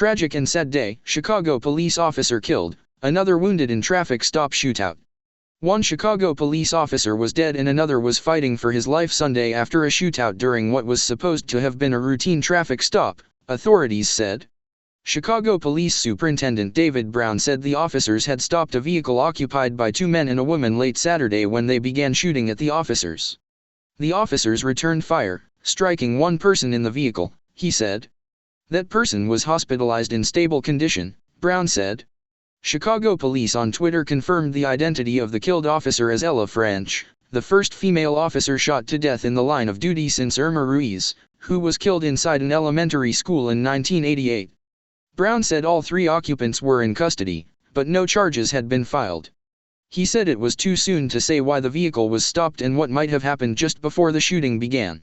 Tragic and sad day, Chicago police officer killed, another wounded in traffic stop shootout. One Chicago police officer was dead and another was fighting for his life Sunday after a shootout during what was supposed to have been a routine traffic stop, authorities said. Chicago Police Superintendent David Brown said the officers had stopped a vehicle occupied by two men and a woman late Saturday when they began shooting at the officers. The officers returned fire, striking one person in the vehicle, he said. That person was hospitalized in stable condition, Brown said. Chicago police on Twitter confirmed the identity of the killed officer as Ella French, the first female officer shot to death in the line of duty since Irma Ruiz, who was killed inside an elementary school in 1988. Brown said all three occupants were in custody, but no charges had been filed. He said it was too soon to say why the vehicle was stopped and what might have happened just before the shooting began.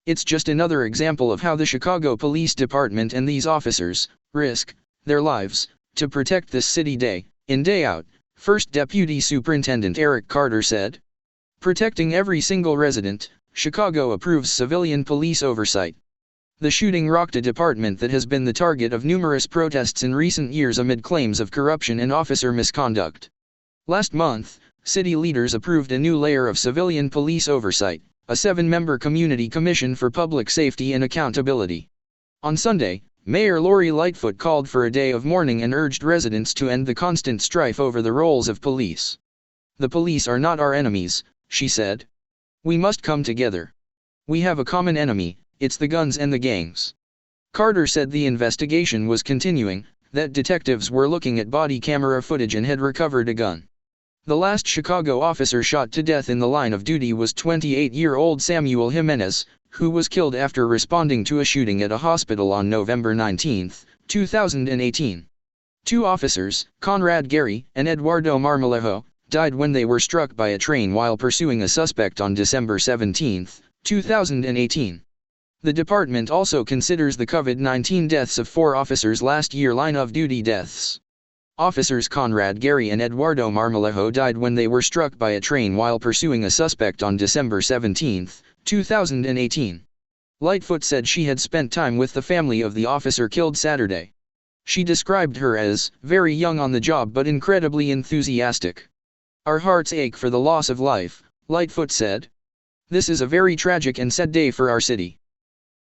It's just another example of how the Chicago Police Department and these officers risk their lives to protect this city day in day out, First Deputy Superintendent Eric Carter said. Protecting every single resident, Chicago approves civilian police oversight. The shooting rocked a department that has been the target of numerous protests in recent years amid claims of corruption and officer misconduct. Last month, city leaders approved a new layer of civilian police oversight, a 7-member community commission for public safety and accountability. On Sunday, Mayor Lori Lightfoot called for a day of mourning and urged residents to end the constant strife over the roles of police. The police are not our enemies, she said. We must come together. We have a common enemy, it's the guns and the gangs. Carter said the investigation was continuing, that detectives were looking at body camera footage and had recovered a gun. The last Chicago officer shot to death in the line of duty was 28-year-old Samuel Jimenez, who was killed after responding to a shooting at a hospital on November 19, 2018. Two officers, Conrad Gary and Eduardo Marmolejo, died when they were struck by a train while pursuing a suspect on December 17, 2018. The department also considers the COVID-19 deaths of 4 officers last year line-of-duty deaths. Officers Conrad Gary and Eduardo Marmolejo died when they were struck by a train while pursuing a suspect on December 17, 2018. Lightfoot said she had spent time with the family of the officer killed Saturday. She described her as very young on the job but incredibly enthusiastic. Our hearts ache for the loss of life, Lightfoot said. This is a very tragic and sad day for our city.